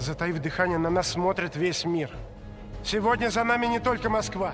Затаив дыхание, на нас смотрит весь мир. Сегодня за нами не только Москва.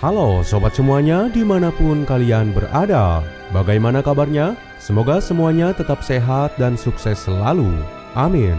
Halo sobat semuanya dimanapun kalian berada. Bagaimana kabarnya? Semoga semuanya tetap sehat dan sukses selalu. Amin.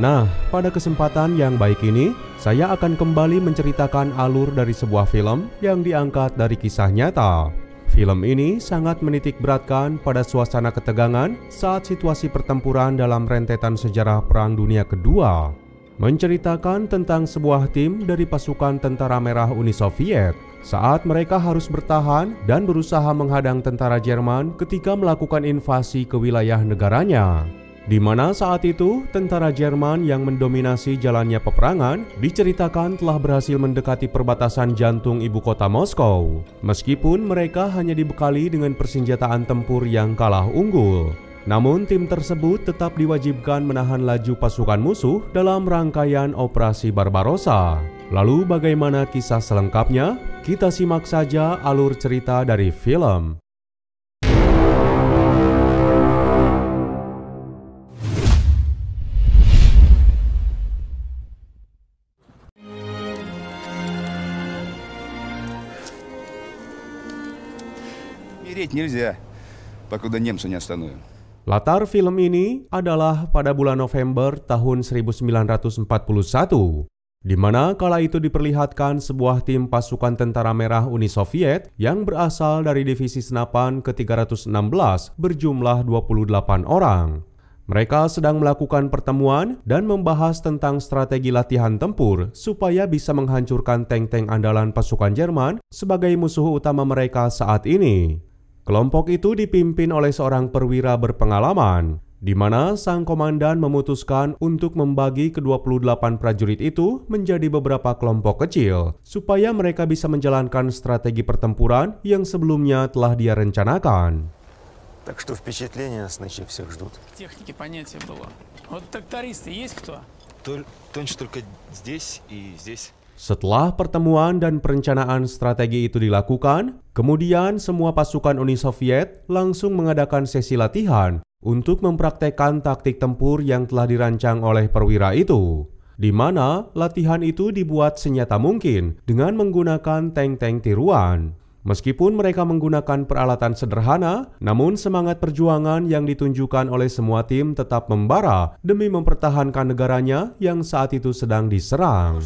Nah, pada kesempatan yang baik ini, saya akan kembali menceritakan alur dari sebuah film yang diangkat dari kisah nyata. Film ini sangat menitik beratkan pada suasana ketegangan saat situasi pertempuran dalam rentetan sejarah Perang Dunia Kedua. Menceritakan tentang sebuah tim dari pasukan Tentara Merah Uni Soviet saat mereka harus bertahan dan berusaha menghadang tentara Jerman ketika melakukan invasi ke wilayah negaranya. Di mana saat itu tentara Jerman yang mendominasi jalannya peperangan diceritakan telah berhasil mendekati perbatasan jantung ibu kota Moskow, meskipun mereka hanya dibekali dengan persenjataan tempur yang kalah unggul. Namun tim tersebut tetap diwajibkan menahan laju pasukan musuh dalam rangkaian Operasi Barbarossa. Lalu bagaimana kisah selengkapnya? Kita simak saja alur cerita dari film. Мереть нельзя, покуда немцу не остановим. Latar film ini adalah pada bulan November tahun 1941, di mana kala itu diperlihatkan sebuah tim pasukan Tentara Merah Uni Soviet yang berasal dari Divisi Senapan ke-316 berjumlah 28 orang. Mereka sedang melakukan pertemuan dan membahas tentang strategi latihan tempur supaya bisa menghancurkan tank-tank andalan pasukan Jerman sebagai musuh utama mereka saat ini. Kelompok itu dipimpin oleh seorang perwira berpengalaman, di mana sang komandan memutuskan untuk membagi ke-28 prajurit itu menjadi beberapa kelompok kecil, supaya mereka bisa menjalankan strategi pertempuran yang sebelumnya telah dia rencanakan. Так что впечатление нас нынче всех ждут. Техники понятия было. Вот трактористы есть кто? Тоньше только здесь и здесь. Setelah pertemuan dan perencanaan strategi itu dilakukan, kemudian semua pasukan Uni Soviet langsung mengadakan sesi latihan untuk mempraktekkan taktik tempur yang telah dirancang oleh perwira itu, di mana latihan itu dibuat senyata mungkin dengan menggunakan tank-tank tiruan. Meskipun mereka menggunakan peralatan sederhana, namun semangat perjuangan yang ditunjukkan oleh semua tim tetap membara demi mempertahankan negaranya yang saat itu sedang diserang.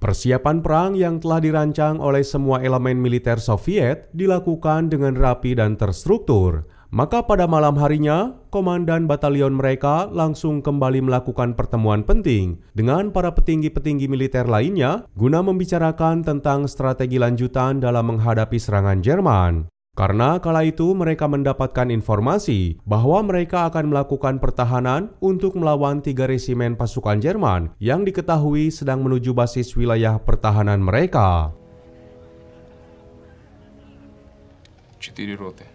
Persiapan perang yang telah dirancang oleh semua elemen militer Soviet dilakukan dengan rapi dan terstruktur. Maka pada malam harinya, komandan batalion mereka langsung kembali melakukan pertemuan penting dengan para petinggi-petinggi militer lainnya guna membicarakan tentang strategi lanjutan dalam menghadapi serangan Jerman. Karena kala itu mereka mendapatkan informasi bahwa mereka akan melakukan pertahanan untuk melawan 3 resimen pasukan Jerman yang diketahui sedang menuju basis wilayah pertahanan mereka. 4 роты.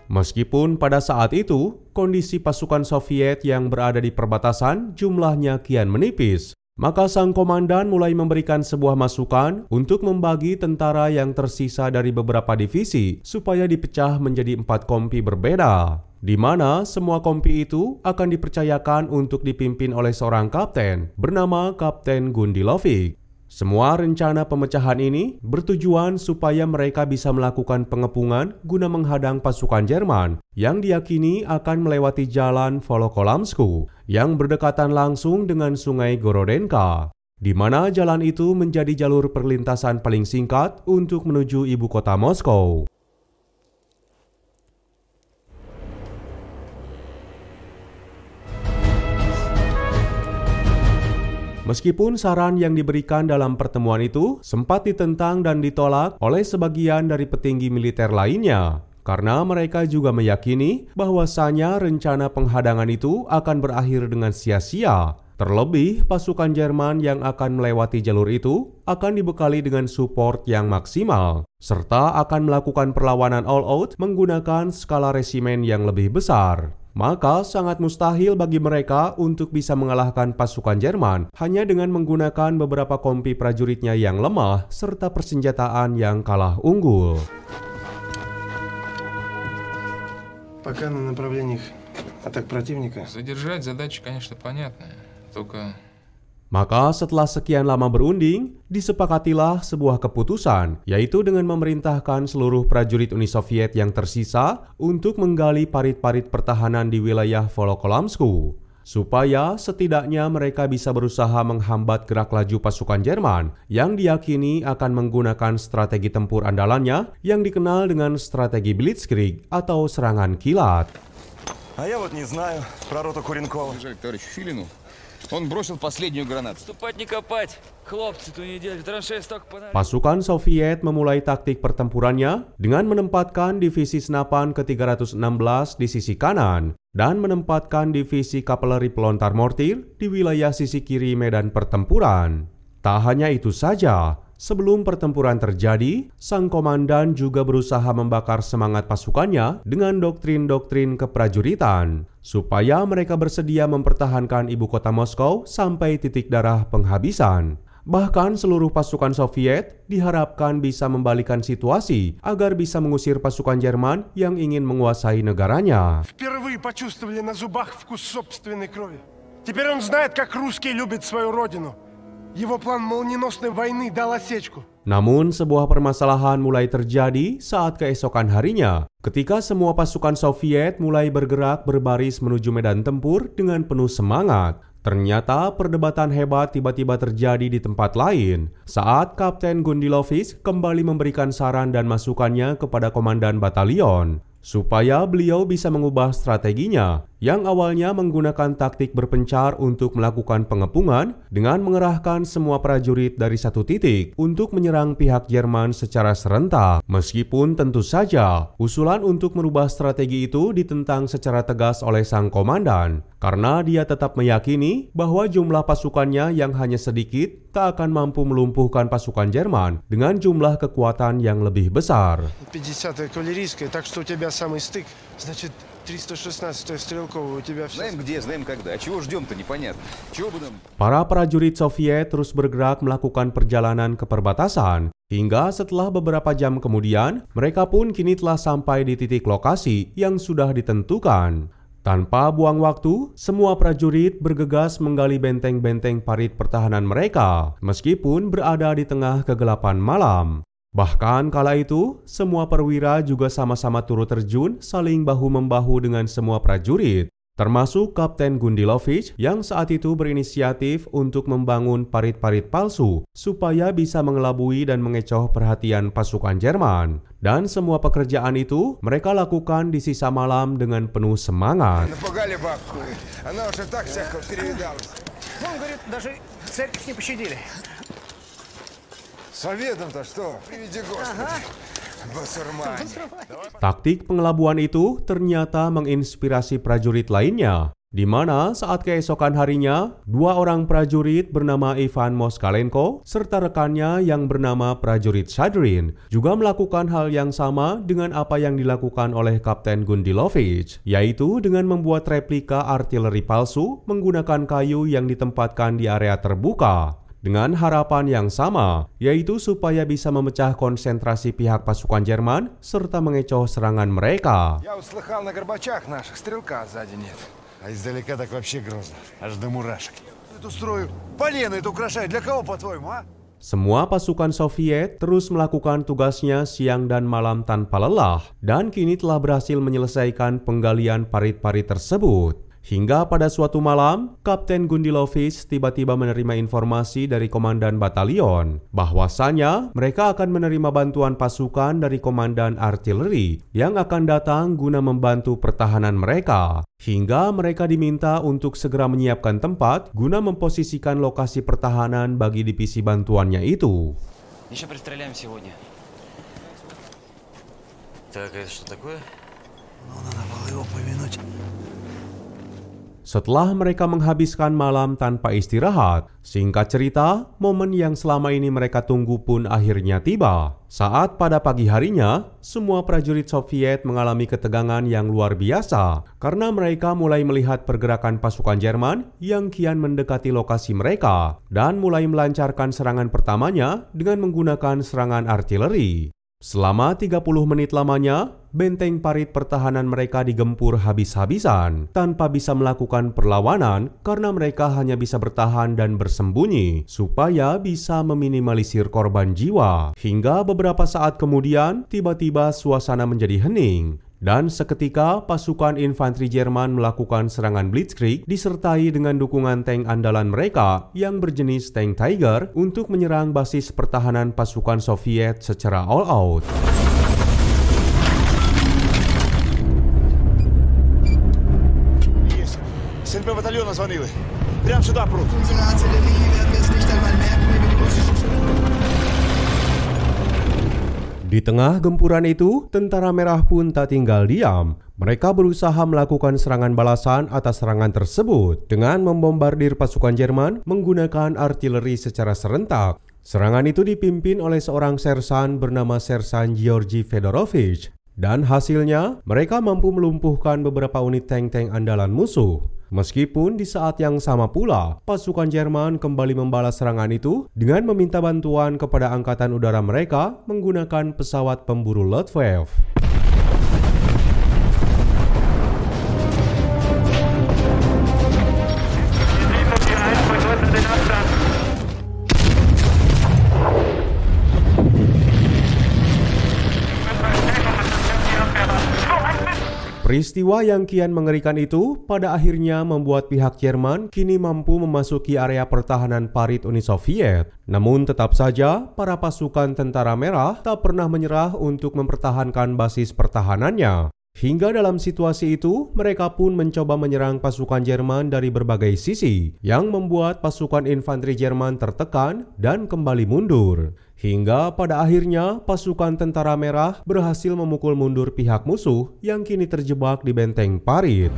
Meskipun pada saat itu, kondisi pasukan Soviet yang berada di perbatasan jumlahnya kian menipis, maka sang komandan mulai memberikan sebuah masukan untuk membagi tentara yang tersisa dari beberapa divisi supaya dipecah menjadi 4 kompi berbeda, di mana semua kompi itu akan dipercayakan untuk dipimpin oleh seorang kapten bernama Kapten Gundilovic. Semua rencana pemecahan ini bertujuan supaya mereka bisa melakukan pengepungan guna menghadang pasukan Jerman yang diyakini akan melewati jalan Volokolamsku yang berdekatan langsung dengan sungai Gorodenka, di mana jalan itu menjadi jalur perlintasan paling singkat untuk menuju ibu kota Moskow. Meskipun saran yang diberikan dalam pertemuan itu sempat ditentang dan ditolak oleh sebagian dari petinggi militer lainnya, karena mereka juga meyakini bahwasanya rencana penghadangan itu akan berakhir dengan sia-sia. Terlebih, pasukan Jerman yang akan melewati jalur itu akan dibekali dengan support yang maksimal, serta akan melakukan perlawanan all-out menggunakan skala resimen yang lebih besar. Maka sangat mustahil bagi mereka untuk bisa mengalahkan pasukan Jerman hanya dengan menggunakan beberapa kompi prajuritnya yang lemah serta persenjataan yang kalah unggul. Пока на направлениях атак противника. Задержать задача, конечно, понятная. Только... Maka setelah sekian lama berunding, disepakatilah sebuah keputusan, yaitu dengan memerintahkan seluruh prajurit Uni Soviet yang tersisa untuk menggali parit-parit pertahanan di wilayah Volokolamsku, supaya setidaknya mereka bisa berusaha menghambat gerak laju pasukan Jerman yang diyakini akan menggunakan strategi tempur andalannya yang dikenal dengan strategi Blitzkrieg atau serangan kilat. А я вот не знаю про роту Куренкова. Бежать к товарищу Филину. Он бросил последнюю гранату. Ступать не копать. Хлопцы ту неделю траншеи столько понадобилось. Pasukan Soviet memulai taktik pertempurannya dengan menempatkan divisi senapan ke-316 di sisi kanan dan menempatkan divisi kapeleri pelontar mortir di wilayah sisi kiri medan pertempuran. Tak hanya itu saja, sebelum pertempuran terjadi, sang komandan juga berusaha membakar semangat pasukannya dengan doktrin-doktrin keprajuritan, supaya mereka bersedia mempertahankan ibu kota Moskow sampai titik darah penghabisan. Bahkan seluruh pasukan Soviet diharapkan bisa membalikan situasi agar bisa mengusir pasukan Jerman yang ingin menguasai negaranya. Впервые почувствовали на зубах вкус собственной крови. Теперь он знает, как русские любят свою родину. Его план молниеносной войны дал осечку. Namun sebuah permasalahan mulai terjadi saat keesokan harinya, ketika semua pasukan Soviet mulai bergerak berbaris menuju medan tempur dengan penuh semangat. Ternyata perdebatan hebat tiba-tiba terjadi di tempat lain saat Kapten Gundilovich kembali memberikan saran dan masukannya kepada komandan batalion supaya beliau bisa mengubah strateginya yang awalnya menggunakan taktik berpencar untuk melakukan pengepungan dengan mengerahkan semua prajurit dari satu titik untuk menyerang pihak Jerman secara serentak. Meskipun tentu saja usulan untuk merubah strategi itu ditentang secara tegas oleh sang komandan karena dia tetap meyakini bahwa jumlah pasukannya yang hanya sedikit tak akan mampu melumpuhkan pasukan Jerman dengan jumlah kekuatan yang lebih besar. 50-я кавалерийская, так что у тебя самый стык. Значит, 316-я стрелковая у тебя все. Знаем где, знаем когда. А чего ждем-то, непонятно. Чего бы нам... Para prajurit Soviet terus bergerak melakukan perjalanan ke perbatasan. Hingga setelah beberapa jam kemudian, mereka pun kini telah sampai di titik lokasi yang sudah ditentukan. Tanpa buang waktu, semua prajurit bergegas menggali benteng-benteng parit pertahanan mereka, meskipun berada di tengah kegelapan malam. Bahkan kala itu, semua perwira juga sama-sama turut terjun saling bahu-membahu dengan semua prajurit, termasuk Kapten Gundilovich yang saat itu berinisiatif untuk membangun parit-parit palsu supaya bisa mengelabui dan mengecoh perhatian pasukan Jerman. Dan semua pekerjaan itu mereka lakukan di sisa malam dengan penuh semangat. Напугали бабку. Она уже так всяко перевидалась. Он говорит, даже церковь не пощадили. Советом-то что? Приведи Господи. Басурмане. Taktik pengelabuan itu ternyata menginspirasi prajurit lainnya, di mana saat keesokan harinya, dua orang prajurit bernama Ivan Moskalenko serta rekannya yang bernama prajurit Shadrin juga melakukan hal yang sama dengan apa yang dilakukan oleh Kapten Gundilovich, yaitu dengan membuat replika artileri palsu menggunakan kayu yang ditempatkan di area terbuka. Dengan harapan yang sama, yaitu supaya bisa memecah konsentrasi pihak pasukan Jerman serta mengecoh serangan mereka. Я услыхал на горбачах наших, стрелка сзади нет. А издалека так вообще грозно. Аж до мурашек. Эту строю полено это украшает. Для кого, по-твоему, а? Semua pasukan Soviet terus melakukan tugasnya siang dan malam tanpa lelah dan kini telah berhasil menyelesaikan penggalian parit-parit tersebut. Hingga pada suatu malam, Kapten Gundilovich tiba-tiba menerima informasi dari komandan batalion bahwasanya mereka akan menerima bantuan pasukan dari komandan artileri yang akan datang guna membantu pertahanan mereka. Hingga mereka diminta untuk segera menyiapkan tempat guna memposisikan lokasi pertahanan bagi divisi bantuannya itu. Еще пристреляем сегодня. Так, это что такое? Надо было его повинуть. Setelah mereka menghabiskan malam tanpa istirahat, singkat cerita, momen yang selama ini mereka tunggu pun akhirnya tiba. Saat pada pagi harinya, semua prajurit Soviet mengalami ketegangan yang luar biasa karena mereka mulai melihat pergerakan pasukan Jerman yang kian mendekati lokasi mereka dan mulai melancarkan serangan pertamanya dengan menggunakan serangan artileri. Selama 30 menit lamanya, benteng parit pertahanan mereka digempur habis-habisan tanpa bisa melakukan perlawanan karena mereka hanya bisa bertahan dan bersembunyi supaya bisa meminimalisir korban jiwa. Hingga beberapa saat kemudian, tiba-tiba suasana menjadi hening. Dan seketika pasukan infanteri Jerman melakukan serangan blitzkrieg disertai dengan dukungan tank andalan mereka yang berjenis tank Tiger untuk menyerang basis pertahanan pasukan Soviet secara all out. СНП батальона звонили. Прямо сюда прут. Di tengah gempuran itu, tentara merah pun tak tinggal diam. Mereka berusaha melakukan serangan balasan atas serangan tersebut dengan membombardir pasukan Jerman menggunakan artileri secara serentak. Serangan itu dipimpin oleh seorang sersan bernama Sersan Georgy Fedorovich. Dan hasilnya, mereka mampu melumpuhkan beberapa unit tank-tank andalan musuh. Meskipun di saat yang sama pula, pasukan Jerman kembali membalas serangan itu dengan meminta bantuan kepada angkatan udara mereka menggunakan pesawat pemburu Luftwaffe. Peristiwa yang kian mengerikan itu pada akhirnya membuat pihak Jerman kini mampu memasuki area pertahanan parit Uni Soviet. Namun tetap saja para pasukan tentara merah tak pernah menyerah untuk mempertahankan basis pertahanannya. Hingga dalam situasi itu, mereka pun mencoba menyerang pasukan Jerman dari berbagai sisi, yang membuat pasukan infanteri Jerman tertekan dan kembali mundur. Hingga pada akhirnya, pasukan tentara merah berhasil memukul mundur pihak musuh yang kini terjebak di benteng parit.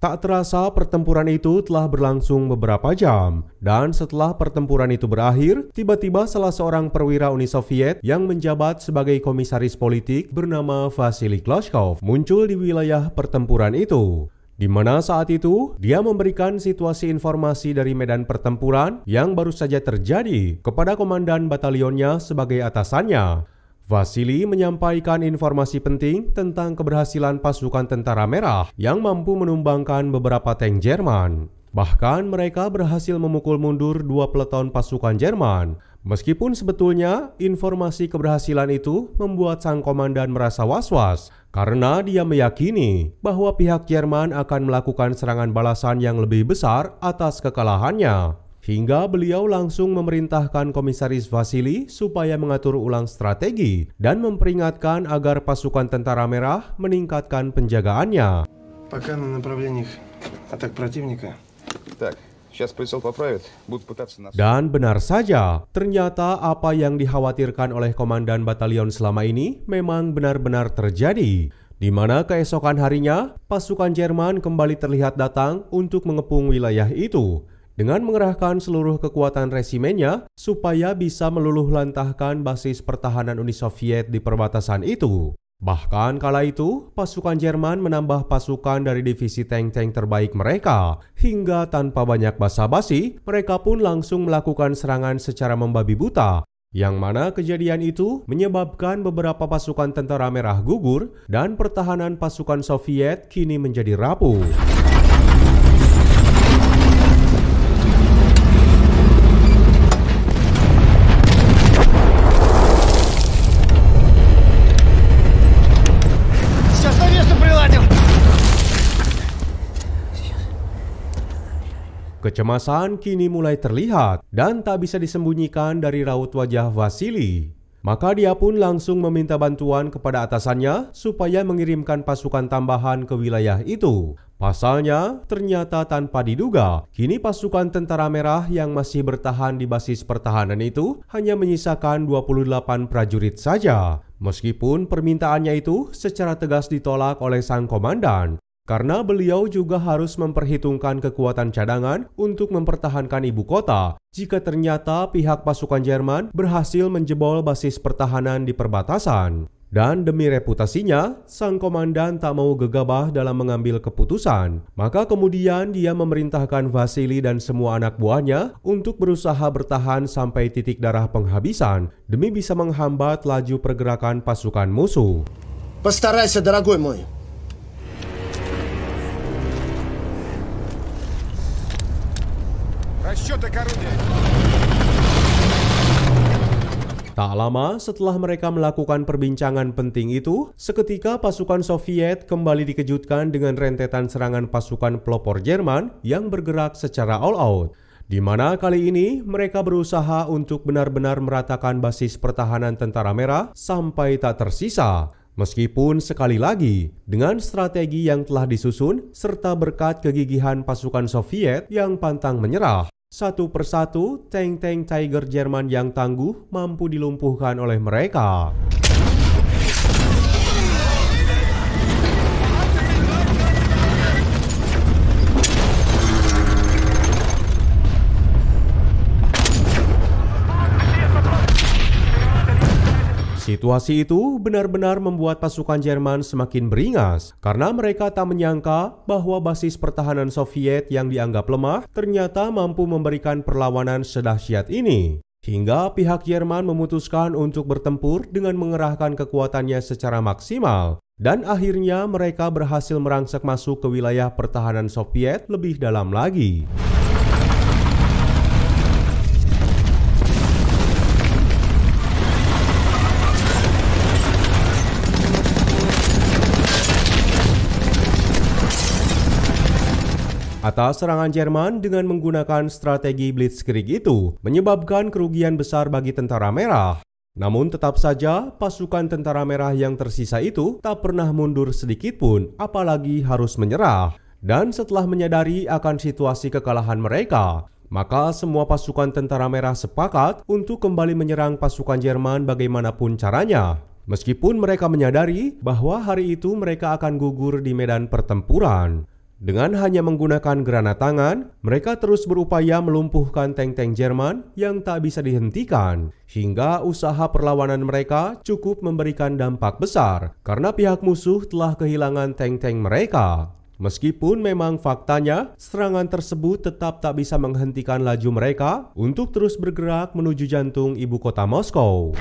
Tak terasa pertempuran itu telah berlangsung beberapa jam, dan setelah pertempuran itu berakhir, tiba-tiba salah seorang perwira Uni Soviet yang menjabat sebagai komisaris politik bernama Vasily Kloshkov muncul di wilayah pertempuran itu. Di mana saat itu, dia memberikan situasi informasi dari medan pertempuran yang baru saja terjadi kepada komandan batalionnya sebagai atasannya. Vasily menyampaikan informasi penting tentang keberhasilan pasukan tentara merah yang mampu menumbangkan beberapa tank Jerman. Bahkan mereka berhasil memukul mundur 2 peleton pasukan Jerman. Meskipun sebetulnya informasi keberhasilan itu membuat sang komandan merasa was-was karena dia meyakini bahwa pihak Jerman akan melakukan serangan balasan yang lebih besar atas kekalahannya. Hingga beliau langsung memerintahkan komisaris Vasily supaya mengatur ulang strategi dan memperingatkan agar pasukan tentara merah meningkatkan penjagaannya. Пока на направлениях атак противника. Так, сейчас прицел поправят, будут пытаться нас... Dan benar saja, ternyata apa yang dikhawatirkan oleh komandan batalion selama ini memang benar-benar terjadi. Di mana keesokan harinya, pasukan Jerman kembali terlihat datang untuk mengepung wilayah itu dengan mengerahkan seluruh kekuatan resimennya supaya bisa meluluhlantahkan basis pertahanan Uni Soviet di perbatasan itu. Bahkan kala itu, pasukan Jerman menambah pasukan dari divisi tank-tank terbaik mereka, hingga tanpa banyak basa-basi, mereka pun langsung melakukan serangan secara membabi buta, yang mana kejadian itu menyebabkan beberapa pasukan tentara merah gugur dan pertahanan pasukan Soviet kini menjadi rapuh. Kecemasan kini mulai terlihat dan tak bisa disembunyikan dari raut wajah Vasily. Maka dia pun langsung meminta bantuan kepada atasannya supaya mengirimkan pasukan tambahan ke wilayah itu. Pasalnya, ternyata tanpa diduga, kini pasukan Tentara Merah yang masih bertahan di basis pertahanan itu hanya menyisakan 28 prajurit saja. Meskipun permintaannya itu secara tegas ditolak oleh sang komandan, karena beliau juga harus memperhitungkan kekuatan cadangan untuk mempertahankan ibu kota jika ternyata pihak pasukan Jerman berhasil menjebol basis pertahanan di perbatasan. Dan demi reputasinya, sang komandan tak mau gegabah dalam mengambil keputusan. Maka kemudian dia memerintahkan Vasily dan semua anak buahnya untuk berusaha bertahan sampai titik darah penghabisan demi bisa menghambat laju pergerakan pasukan musuh. Постарайся, дорогой мой. Расчеты к орудию. Tak lama setelah mereka melakukan perbincangan penting itu, seketika pasukan Soviet kembali dikejutkan dengan rentetan serangan pasukan pelopor Jerman yang bergerak secara all out. Di mana kali ini mereka berusaha untuk benar-benar meratakan basis pertahanan Tentara Merah sampai tak tersisa. Meskipun sekali lagi, dengan strategi yang telah disusun serta berkat kegigihan pasukan Soviet yang pantang menyerah, satu persatu tank-tank Tiger Jerman yang tangguh mampu dilumpuhkan oleh mereka. Situasi itu benar-benar membuat pasukan Jerman semakin beringas karena mereka tak menyangka bahwa basis pertahanan Soviet yang dianggap lemah ternyata mampu memberikan perlawanan sedahsyat ini. Hingga pihak Jerman memutuskan untuk bertempur dengan mengerahkan kekuatannya secara maksimal. Dan akhirnya mereka berhasil merangsek masuk ke wilayah pertahanan Soviet lebih dalam lagi. Atas serangan Jerman dengan menggunakan strategi Blitzkrieg itu menyebabkan kerugian besar bagi Tentara Merah. Namun tetap saja pasukan Tentara Merah yang tersisa itu tak pernah mundur sedikit pun, apalagi harus menyerah. Dan setelah menyadari akan situasi kekalahan mereka, maka semua pasukan Tentara Merah sepakat untuk kembali menyerang pasukan Jerman bagaimanapun caranya. Meskipun mereka menyadari bahwa hari itu mereka akan gugur di medan pertempuran. Dengan hanya menggunakan granat tangan, mereka terus berupaya melumpuhkan tank-tank Jerman yang tak bisa dihentikan. Hingga usaha perlawanan mereka cukup memberikan dampak besar karena pihak musuh telah kehilangan tank-tank mereka. Meskipun memang faktanya, serangan tersebut tetap tak bisa menghentikan laju mereka untuk terus bergerak menuju jantung ibu kota Moskow.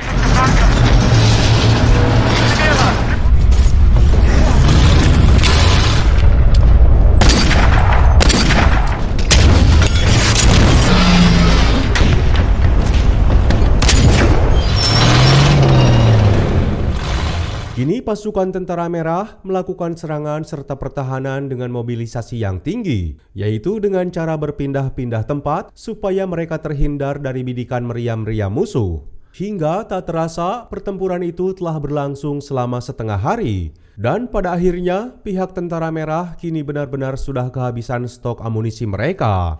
Kini pasukan Tentara Merah melakukan serangan serta pertahanan dengan mobilisasi yang tinggi, yaitu dengan cara berpindah-pindah tempat supaya mereka terhindar dari bidikan meriam-meriam musuh. Hingga tak terasa pertempuran itu telah berlangsung selama setengah hari. Dan pada akhirnya pihak Tentara Merah kini benar-benar sudah kehabisan stok amunisi mereka.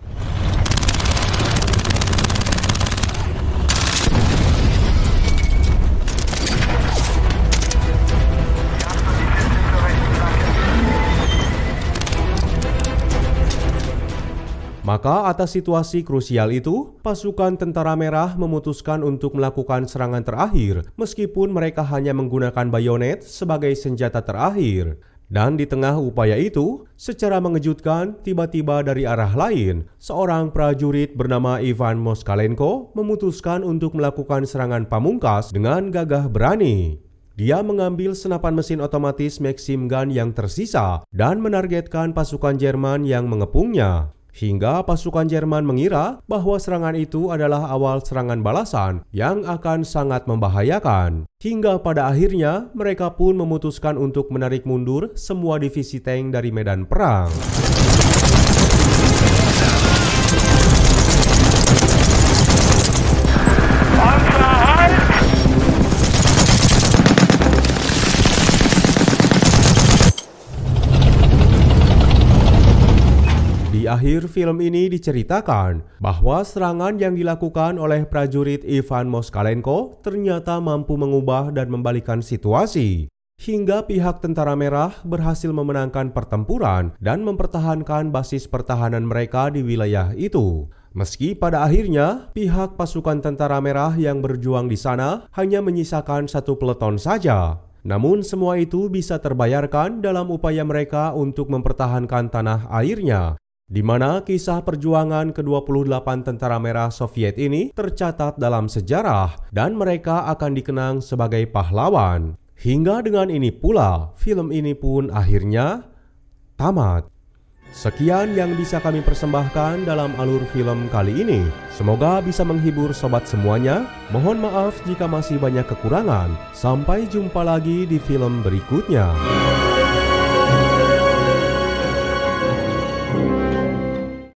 Maka atas situasi krusial itu, pasukan Tentara Merah memutuskan untuk melakukan serangan terakhir meskipun mereka hanya menggunakan bayonet sebagai senjata terakhir. Dan di tengah upaya itu, secara mengejutkan tiba-tiba dari arah lain, seorang prajurit bernama Ivan Moskalenko memutuskan untuk melakukan serangan pamungkas dengan gagah berani. Dia mengambil senapan mesin otomatis Maxim gun yang tersisa dan menargetkan pasukan Jerman yang mengepungnya. Hingga pasukan Jerman mengira bahwa serangan itu adalah awal serangan balasan yang akan sangat membahayakan. Hingga pada akhirnya mereka pun memutuskan untuk menarik mundur semua divisi tank dari medan perang. Di akhir film ini diceritakan bahwa serangan yang dilakukan oleh prajurit Ivan Moskalenko ternyata mampu mengubah dan membalikan situasi, hingga pihak Tentara Merah berhasil memenangkan pertempuran dan mempertahankan basis pertahanan mereka di wilayah itu. Meski pada akhirnya pihak pasukan Tentara Merah yang berjuang di sana hanya menyisakan 1 peleton saja. Namun semua itu bisa terbayarkan dalam upaya mereka untuk mempertahankan tanah airnya, di mana kisah perjuangan ke-28 Tentara Merah Soviet ini tercatat dalam sejarah dan mereka akan dikenang sebagai pahlawan. Hingga dengan ini pula, film ini pun akhirnya tamat. Sekian yang bisa kami persembahkan dalam alur film kali ini. Semoga bisa menghibur sobat semuanya. Mohon maaf jika masih banyak kekurangan. Sampai jumpa lagi di film berikutnya.